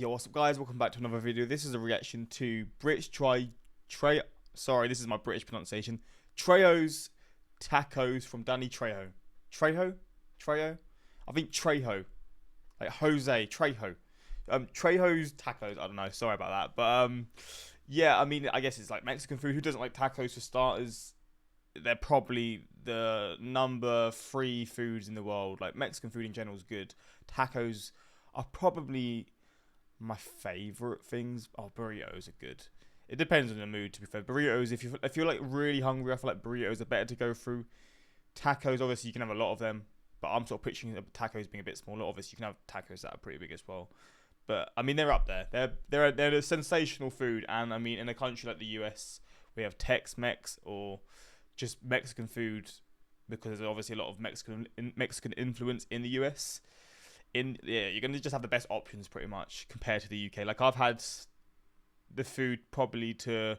Yo, what's up guys, welcome back to another video. This is a reaction to Brits sorry, this is my British pronunciation. Trejos tacos from Danny Trejo. Trejo? I think Trejo. Like Jose, Trejo. Trejo's tacos, I don't know, sorry about that. But yeah, I mean, I guess it's like Mexican food. Who doesn't like tacos for starters? They're probably the number 3 foods in the world. Like Mexican food in general is good. Tacos are probably my favorite things. Oh, burritos are good. It depends on the mood, to be fair. Burritos, if you're like really hungry, I feel like burritos are better to go through. Tacos, obviously you can have a lot of them, but I'm sort of picturing tacos being a bit smaller. Obviously you can have tacos that are pretty big as well, but I mean they're up there. They're a sensational food, and I mean in a country like the US, we have Tex-Mex or just Mexican food because there's obviously a lot of Mexican influence in the US. You're gonna just have the best options pretty much compared to the UK. Like I've had the food probably to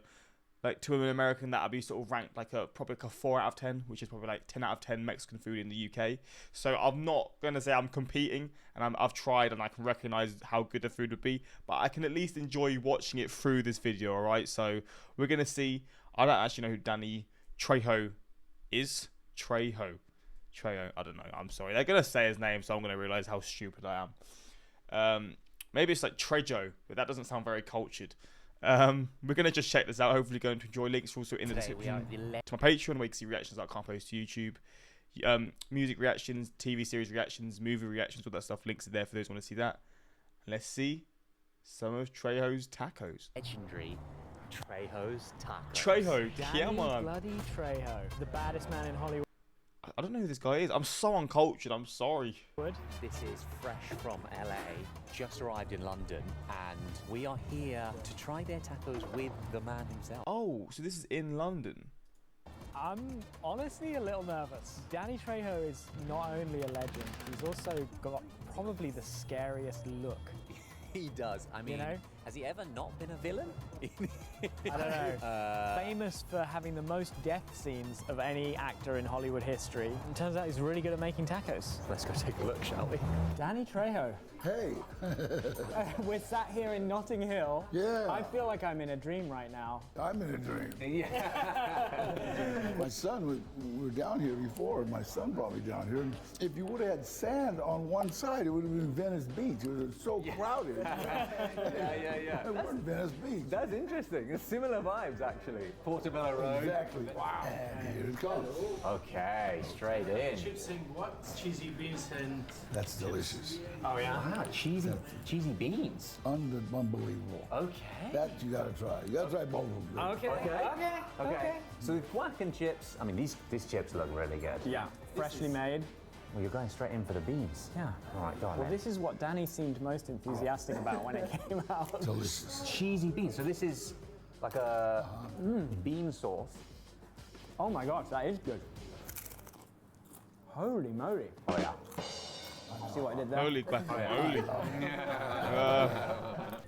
an American that I'd be sort of ranked like probably like a 4 out of 10, which is probably like 10 out of 10 Mexican food in the UK. So I'm not gonna say I'm competing, and I've tried and I can recognize how good the food would be, but I can at least enjoy watching it through this video. All right, so we're gonna see. I don't actually know who Danny Trejo is. Trejo, I don't know. I'm sorry. They're gonna say his name, so I'm gonna realize how stupid I am. Maybe it's like Trejo, but that doesn't sound very cultured. We're gonna just check this out. Hopefully, going to enjoy. Links are also in the description to my Patreon, where you can see reactions that I can't post to YouTube. Music reactions, TV series reactions, movie reactions, all that stuff. Links are there for those who want to see that. And let's see some of Trejo's tacos. Legendary Trejo's tacos. Trejo, Danny come on. bloody Trejo, the baddest man in Hollywood. I don't know who this guy is. I'm so uncultured. I'm sorry. This is fresh from LA, just arrived in London, and we are here to try their tacos with the man himself. Oh, so this is in London. I'm honestly a little nervous. Danny Trejo is not only a legend, he's also got probably the scariest look. He does. I mean, you know? Has he ever not been a villain? I don't know. Famous for having the most death scenes of any actor in Hollywood history. It turns out he's really good at making tacos. Let's go take a look, shall we? Danny Trejo. Hey. We're sat here in Notting Hill. Yeah. I feel like I'm in a dream right now. I'm in a dream. Yeah. My son, we were down here before. My son brought me down here. If you would have had sand on one side, it would have been Venice Beach. It was so crowded. Yeah. It wasn't Venice Beach. That's interesting. It's similar vibes, actually. Portobello Road. Exactly. Wow. And here it comes. Okay, straight in. Chips and what? Cheesy beans and... That's delicious. Oh, yeah? Wow, cheesy beans. Unbelievable. Okay. That you gotta try. You gotta try both of them. Okay. So the guac and chips, I mean, these chips look really good. Yeah, freshly made. Well, you're going straight in for the beans. Yeah. All right, go on Well, then. this is what Danny seemed most enthusiastic about when it came out. Delicious. Cheesy beans. So this is like a bean sauce. Oh my gosh, that is good. Holy moly. Oh, yeah. See what I did there? Holy guacamole.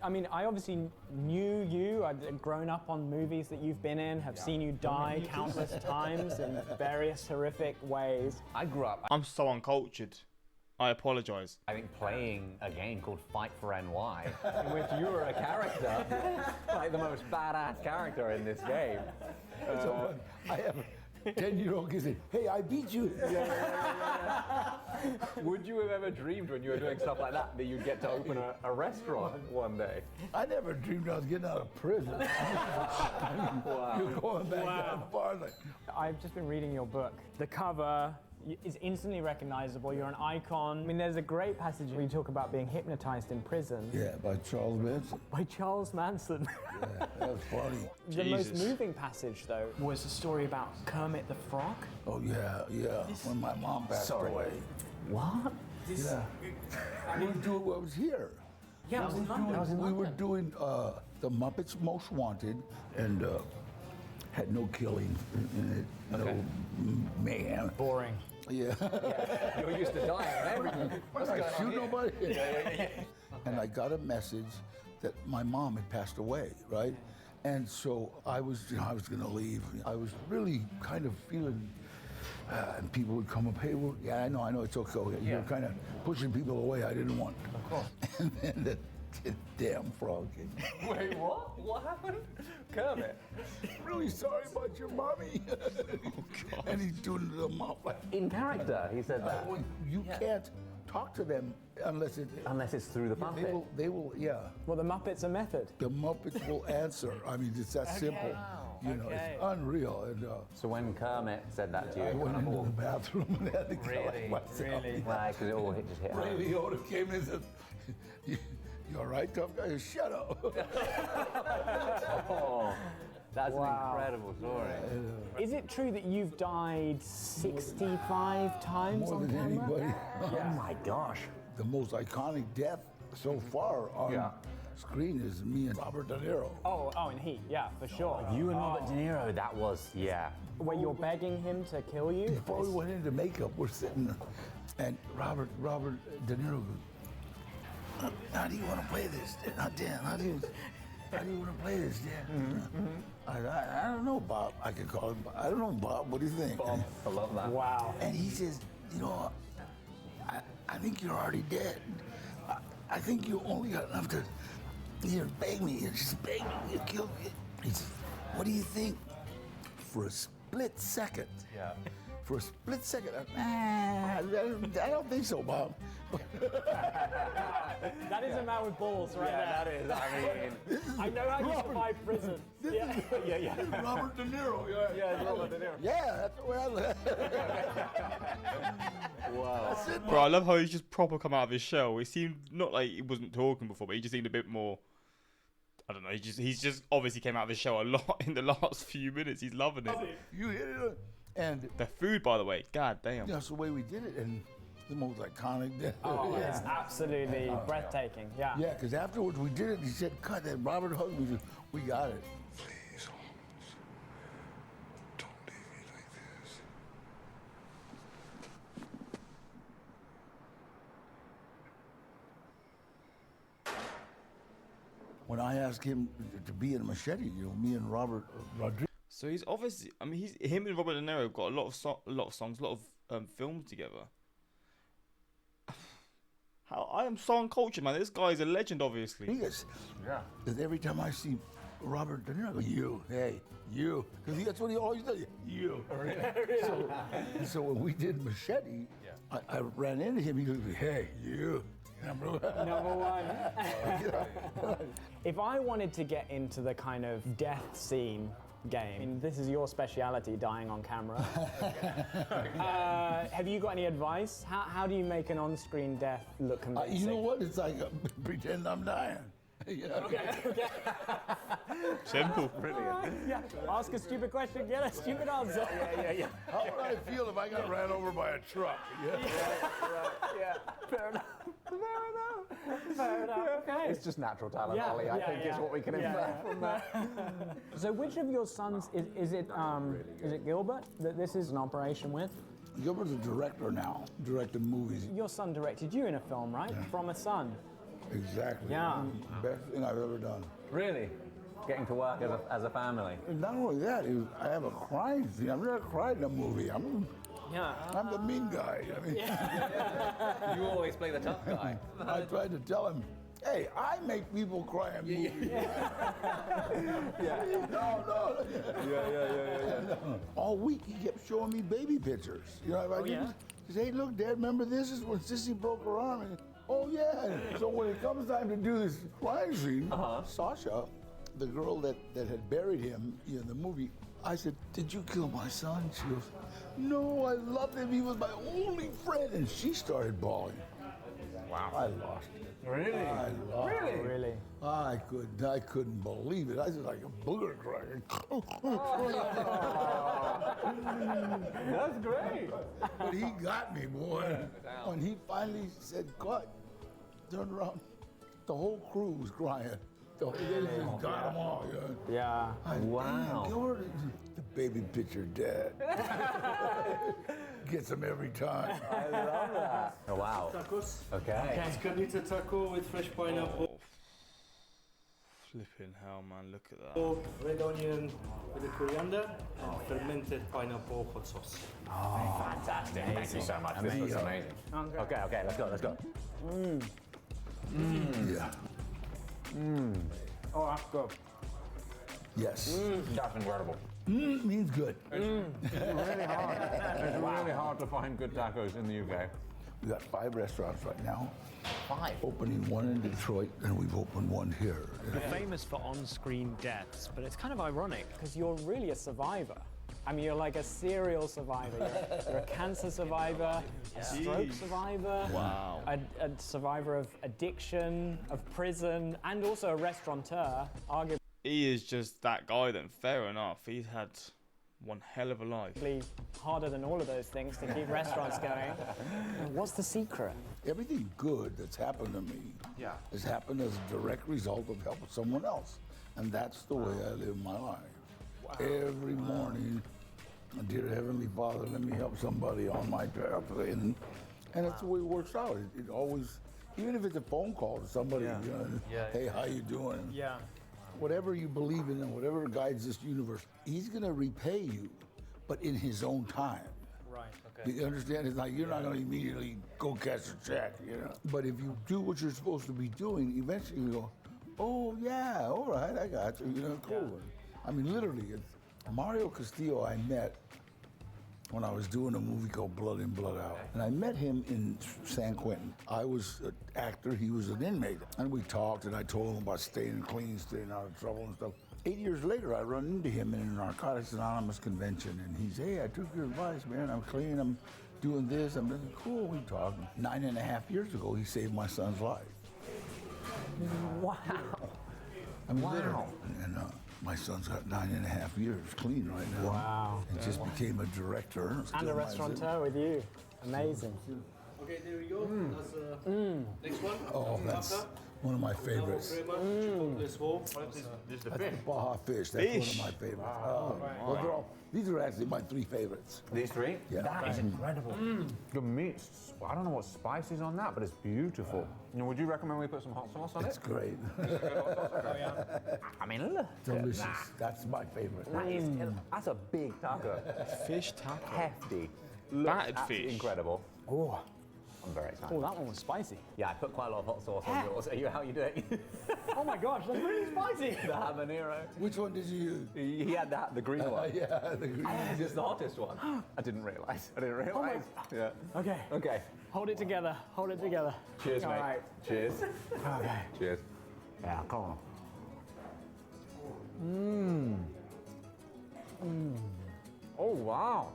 I mean, I obviously knew you. I'd grown up on movies that you've been in, have seen you die countless times in various horrific ways. I grew up, I'm so uncultured. I apologise. I think, playing a game called Fight for NY, in which you were a character, like the most badass character in this game. So I have a 10-year-old kid saying, hey, I beat you. Would you have ever dreamed when you were doing stuff like that you'd get to open a restaurant one day? I never dreamed I was getting out of prison. Wow. You're going back that far. Like, I've just been reading your book. The cover is instantly recognizable. You're an icon. I mean, there's a great passage where you talk about being hypnotized in prison. yeah, by Charles Manson. By Charles Manson. Yeah, that was funny. The most Jesus. moving passage, though, was a story about Kermit the Frog. Oh, yeah. When my mom passed away. What? Yeah. We were doing what was here. Yeah, I was in London. We were doing the Muppets Most Wanted, and had no killing in it, no mayhem. Boring. Yeah. You're used to dying and everything. What's I going on shoot here? nobody. And I got a message that my mom had passed away, right? And so I was going to leave. I was really kind of feeling and people would come up, hey, well, yeah, I know, it's okay. You were kind of pushing people away. I didn't want. Of course. And then Damn frog. Wait, what? What happened? Kermit. Really sorry about your mommy. God. And he's doing the mouth like, In character, he said that. well, you can't talk to them unless Unless it's through the puppet. they will, yeah. Well, the Muppets are method. The Muppets will answer. I mean, it's that simple. You know, Okay. it's unreal. And So when Kermit said that to you, I it went kind of into all... the bathroom and had to collect myself. Really? Why? Because it all just hit Ray home. Liotta came in and said, you all right, tough guy? Shut up. Oh, that's Wow. an incredible story. Is it true that you've died 65 times More on than camera? anybody. Oh my gosh. The most iconic death so far on screen is me and Robert De Niro. Oh, and Heat, yeah, for sure. You and Robert De Niro, that was, yeah. Where you're begging him to kill you? Before we went into makeup, we're sitting there, and Robert De Niro goes, how do you want to play this? Dan, how do you want to play this, Dan? I don't know, Bob. I could call him Bob. I don't know, Bob. What do you think? Bob, I love that. Wow. And he says, you know, I think you're already dead. I think you only got enough to, beg me. Just beg me to kill me. He says, what do you think? For a split second. Yeah. For a split second, I don't think so, Bob. That is a man with balls right Yeah, there. that is, I mean... I know how you Robert. survive prison. Yeah. Yeah. Robert De Niro. Yeah, it's Robert De Niro. Yeah, that's the way I live. Wow. That's it, Bro, I love how he's just proper come out of his shell. He seemed not like he wasn't talking before, but he just seemed a bit more. I don't know. He's just obviously came out of his shell a lot in the last few minutes. He's loving it. You hit it. And The food, by the way, god damn. that's the way we did it. And the most iconic death. Oh, it's absolutely breathtaking. Yeah. Yeah, because afterwards we did it. He said, cut that. Robert hugged me. He said, we got it. Please, Holmes, don't leave me like this. When I asked him to be in Machete, me and Robert Rodriguez. So he's obviously. I mean, him and Robert De Niro have got a lot of songs, a lot of films together. How I am so uncultured, man. This guy is a legend, obviously. Yeah. Because every time I see Robert De Niro, I go, you, hey, you. Because that's what he always does, you. So when we did Machete, I ran into him. He goes, hey, you. Number Number one. If I wanted to get into the kind of death scene game, and this is your speciality, dying on camera, have you got any advice? How do you make an on-screen death look convincing? you know what? It's like pretend I'm dying. You know? Simple. Yeah, ask a stupid question, get a stupid answer. Yeah. How would I feel if I got ran over by a truck? Yeah. Fair enough. Fair enough. Okay. It's just natural talent, Yeah, Ollie, I think is what we can infer from that. So which of your sons is it Gilbert that this is an operation with? Gilbert's a director now, directing movies. Your son directed you in a film, right? From a son. Exactly. Yeah. Best thing I've ever done. Really? Getting to work as a family. And not only that, I have a crying scene. I've never cried in a movie. I'm the mean guy. I mean, You always play the tough guy. I tried to tell him, hey, I make people cry in movies. No. Yeah. All week he kept showing me baby pictures. You know, if I he said, hey, look, Dad, remember this is when Sissy broke her arm? And, oh, yeah. So when it comes time to do this crying scene, Sasha, the girl that had buried him in the movie, I said, did you kill my son? She goes, no, I loved him. He was my only friend. And she started bawling. Wow. I lost it. Really? I lost it. Really? I couldn't believe it. I was like a booger crying. That's great. But he got me, boy. When he finally said cut, turned around, the whole crew was crying. They just got them all. Yeah. Wow. Gilbert, the baby picture dad. Gets him every time. I love that. Oh, wow. Tacos. Okay. It's carnita taco with fresh pineapple, Flipping hell, man. Look at that. red onion with the coriander, and fermented pineapple hot sauce. Fantastic. Thank you so much. This was amazing. Okay, let's go. Yeah. Oh, that's good. Yes. That's incredible. Means good. It's really hard. It's really hard to find good tacos in the UK. We got 5 restaurants right now. 5. Opening one in Detroit, and we've opened one here. You're famous for on-screen deaths, but it's kind of ironic. Because you're really a survivor. I mean, you're like a serial survivor. You're a cancer survivor, a stroke survivor, Wow. a survivor of addiction, of prison, and also a restaurateur, arguably He is just that guy then. Fair enough. He's had one hell of a life. harder than all of those things to keep restaurants going. What's the secret? Everything good that's happened to me has happened as a direct result of helping someone else. And that's the way I live my life. Every morning, dear Heavenly Father, let me help somebody on my path. And that's the way it works out. It always, even if it's a phone call to somebody, you know, hey, how you doing? Yeah. Whatever you believe in and whatever guides this universe, he's going to repay you, but in his own time. Right. Do you understand? It's like you're not going to immediately go cash a check, you know. But if you do what you're supposed to be doing, eventually you go, oh yeah, all right, I got you. You know, cool. I mean, literally, Mario Castillo I met when I was doing a movie called Blood In, Blood Out. And I met him in San Quentin. I was an actor, he was an inmate. And we talked, and I told him about staying clean, staying out of trouble and stuff. 8 years later, I run into him in a Narcotics Anonymous convention, and he said, hey, I took your advice, man. I'm clean, I'm doing this, I'm doing cool. We talked. 9.5 years ago, he saved my son's life. Wow. I mean, literally. And my son's got 9.5 years clean right now. Wow. And just became a director. And Still a my restaurateur with you. Amazing. Okay, there we go. That's next one. Oh, that's one of my favorites. This whole. This is the That's fish. the Baja fish. That's one of my favorites. Well, they're all, these are actually my 3 favorites. These 3? Yeah. That is incredible. The meat, I don't know what spice is on that, but it's beautiful. You know, would you recommend we put some hot sauce on It's it? great. I mean, look. Delicious. That's my favorite. That's a big taco. Fish taco. Hefty. Battered Absolutely fish. incredible. Oh, I'm very excited. oh, that one was spicy. Yeah, I put quite a lot of hot sauce on yours. How are you doing? Oh my gosh, that's really spicy. The habanero. Which one did you use? He had the green one. Yeah, the green. Is this the hottest one? I didn't realise. Yeah. Okay. Okay. Hold it together. Hold it together. Cheers, All mate. right. Cheers. Okay. Cheers. Yeah, come on. Oh, wow.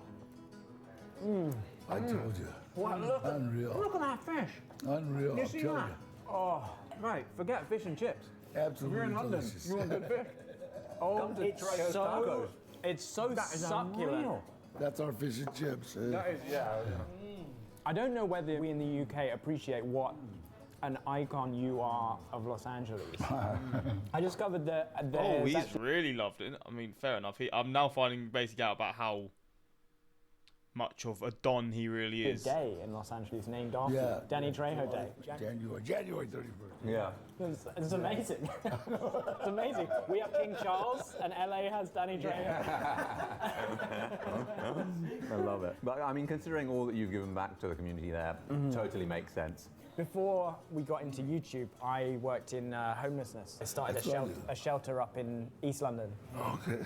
I told you. What? Look Unreal. at that fish. Unreal. You I'll see tell that? Oh, right. Forget fish and chips. you. If Absolutely you're in London, delicious. you want good fish. Come to It's Trejos so, Tacos. it's so That is succulent. unreal. That's our fish and chips. That is, yeah. I don't know whether we in the UK appreciate what an icon you are of Los Angeles. I discovered that Oh, there's he's actually- really loved it. I mean, fair enough. I'm now finding basically out about how much of a don he really a is. day in Los Angeles named after Yeah. Danny Trejo Day. January 31st. Yeah. It's amazing. It's amazing. We have King Charles and LA has Danny Trejo. I love it. But I mean, considering all that you've given back to the community there, totally makes sense. Before we got into YouTube, I worked in homelessness. I started a shelter up in East London, Okay.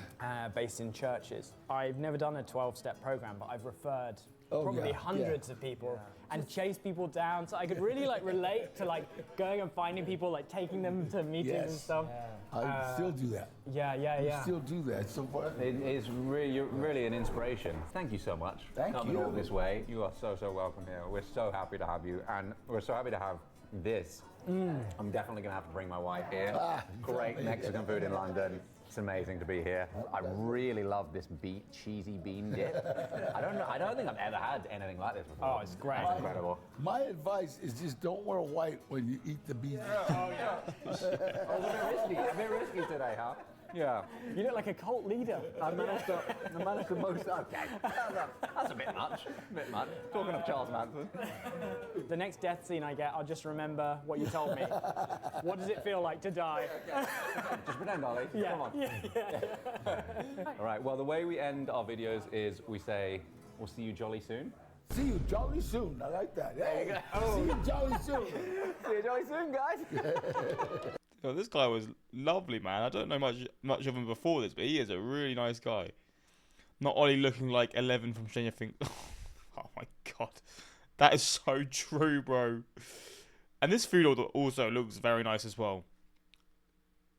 based in churches. I've never done a 12-step program, but I've referred Oh, probably yeah, hundreds of people and chased people down. So I could really like relate to like going and finding people, like taking them to meetings and Yes. stuff. I still do that. Yeah. Still do that. It's so fun. It is really, you're really an inspiration. Thank you so much for Thank coming you. all this way. You are so welcome here. We're so happy to have you, and we're so happy to have this. I'm definitely going to have to bring my wife here. Great Mexican food in London. It's amazing to be here. I really love this cheesy bean dip. I don't think I've ever had anything like this before. Oh, it's great. It's incredible. My advice is just don't wear white when you eat the beef. Oh, it's a bit risky today, huh? Yeah. You look like a cult leader. I managed to most. Okay, that's a bit much. Talking of Charles Manson. The next death scene I get, I'll just remember what you told me. What does it feel like to die? Just pretend, Ollie. Yeah. Come on. All right. Well, the way we end our videos is we say, "We'll see you jolly soon." See you jolly soon. I like that. Hey, you go. see you jolly soon. See you jolly soon, guys. Yo, this guy was lovely, man. I don't know much of him before this, but he is a really nice guy. Not only looking like 11 from Stranger Things. Oh my god. That is so true, bro. And this food also looks very nice as well.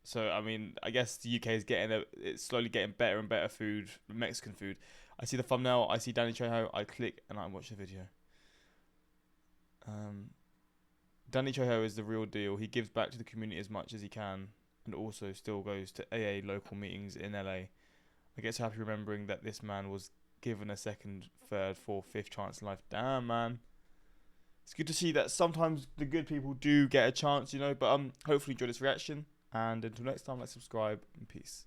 So, I mean, I guess the UK is it's slowly getting better and better food, Mexican food. I see the thumbnail, I see Danny Trejo, I click and I watch the video. Danny Trejo is the real deal. He gives back to the community as much as he can and also still goes to AA local meetings in LA. I get so happy remembering that this man was given a second, third, fourth, fifth chance in life. Damn, man. It's good to see that sometimes the good people do get a chance, you know. But hopefully you enjoyed this reaction. And until next time, like, subscribe, and peace.